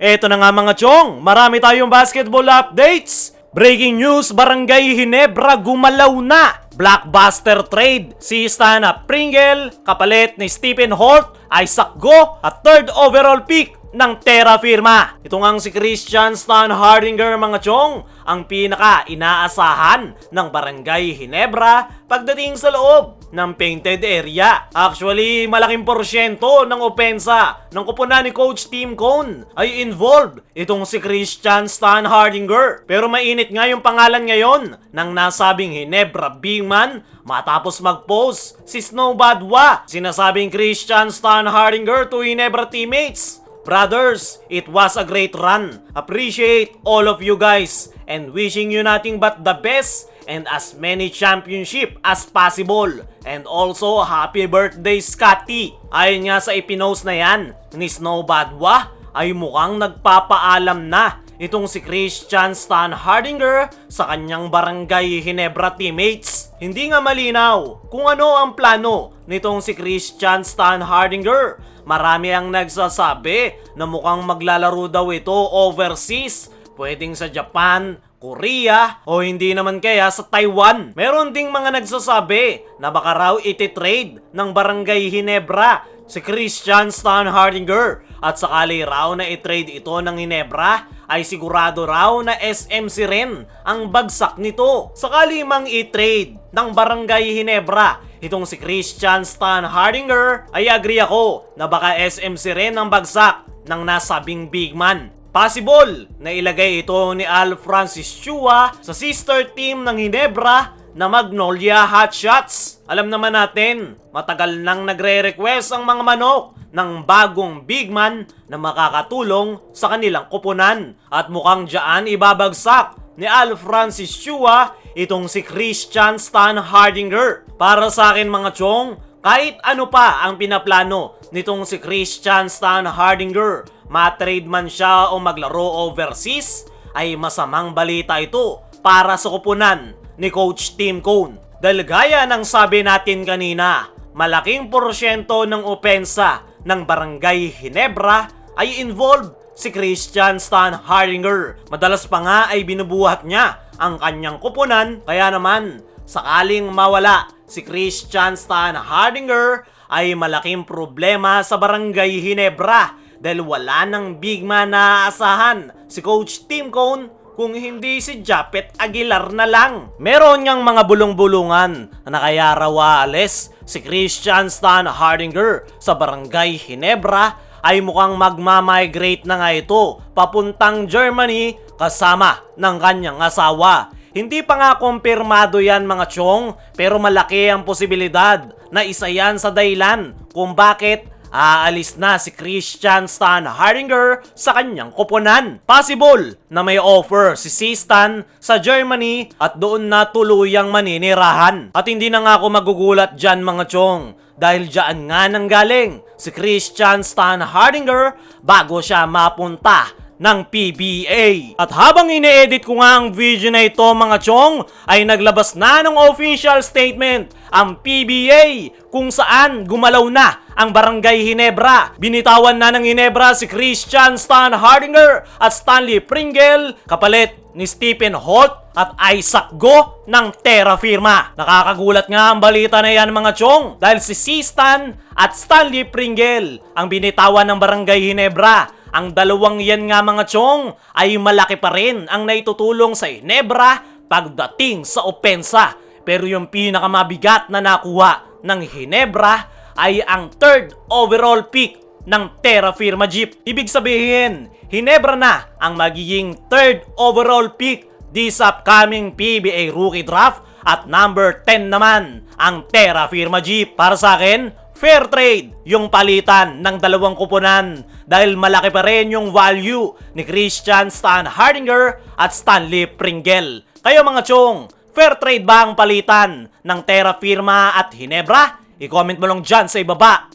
Eto na nga mga chong, marami tayong basketball updates. Breaking news, Barangay Ginebra gumalaw na. Blockbuster trade, si Stana Pringle kapalit ni Stephen Holt, Isaac Go at third overall pick ng Terra Firma. Ito ngang si Christian Stan Hardinger mga chong, ang pinaka-inaasahan ng Barangay Ginebra pagdating sa loob ng painted area. Actually, malaking porsyento ng opensa ng kupunan ni Coach Tim Cone ay involved itong si Christian Stan Hardinger. Pero mainit nga yung pangalan ngayon ng nasabing Ginebra big man matapos mag-post si Snow Badwa. Sinasabing Christian Stan Hardinger to Ginebra teammates, "Brothers, it was a great run. Appreciate all of you guys and wishing you nothing but the best and as many championship as possible. And also, happy birthday, Scotty." Ayon nga sa ipinost na yan ni Snow Badwa, ay mukhang nagpapaalam na itong si Christian Stan Hardinger sa kanyang Barangay Ginebra teammates. Hindi nga malinaw kung ano ang plano nitong si Christian Stan Hardinger. Marami ang nagsasabi na mukhang maglalaro daw ito overseas, pwedeng sa Japan, Korea, o hindi naman kaya sa Taiwan. Meron ding mga nagsasabi na baka raw iti-trade ng Barangay Ginebra si Christian Stan Hardinger at sakali raw na i-trade ito ng Ginebra ay sigurado raw na SMC rin ang bagsak nito. Sakali mang i-trade ng Barangay Ginebra itong si Christian Stan Hardinger ay agree ako na baka SMC rin ang bagsak ng nasabing big man. Possible na ilagay ito ni Al Francis Chua sa sister team ng Ginebra na Magnolia Hotshots. Alam naman natin, matagal nang nagre-request ang mga manok ng bagong big man na makakatulong sa kanilang kupunan. At mukhang dyan ibabagsak ni Al Francis Chua itong si Christian Stan Hardinger. Para sa akin mga chong, kahit ano pa ang pinaplano nitong si Christian Stan Hardinger, matrade man siya o maglaro overseas, ay masamang balita ito para sa kupunan ni Coach Tim Cone. Dahil gaya ng sabi natin kanina, malaking porsyento ng opensa ng Barangay Ginebra ay involved si Christian Stan Hardinger. Madalas pa nga ay binubuhat niya ang kanyang kupunan, kaya naman sakaling mawala si Christian Stan Hardinger ay malaking problema sa Barangay Ginebra dahil wala ng big man na aasahan si Coach Tim Cone kung hindi si Japet Aguilar na lang. Meron niyang mga bulong-bulungan na kaya raw aalis si Christian Stan Hardinger sa Barangay Ginebra ay mukhang magmamigrate na nga ito papuntang Germany kasama ng kanyang asawa. Hindi pa nga kumpirmado yan mga chong, pero malaki ang posibilidad na isa yan sa dahilan kung bakit aalis na si Christian Stan Hardinger sa kanyang kupunan. Possible na may offer si Stan sa Germany at doon na tuluyang maninirahan. At hindi na nga ako magugulat dyan mga chong, dahil dyan nga nanggaling si Christian Stan Hardinger bago siya mapunta ng PBA. At habang ine-edit ko nga ang video na ito mga chong, ay naglabas na ng official statement ang PBA kung saan gumalaw na ang Barangay Ginebra. Binitawan na ng Ginebra si Christian Stan Hardinger at Stanley Pringle kapalit ni Stephen Holt at Isaac Go ng Terra Firma. Nakakagulat nga ang balita na yan mga chong, dahil si Stan at Stanley Pringle ang binitawan ng Barangay Ginebra. Ang dalawang yan nga mga chong ay malaki pa rin ang naitutulong sa Ginebra pagdating sa opensa. Pero yung pinakamabigat na nakuha ng Ginebra ay ang third overall pick ng Terra Firma Jeep. Ibig sabihin, Ginebra na ang magiging third overall pick this upcoming PBA Rookie Draft at number 10 naman ang Terra Firma Jeep. Para sa akin, fair trade yung palitan ng dalawang kupunan dahil malaki pa rin yung value ni Christian Stan Hardinger at Stanley Pringle. Kayo mga chong, fair trade ba ang palitan ng Terra Firma at Ginebra? I-comment mo lang dyan sa ibaba.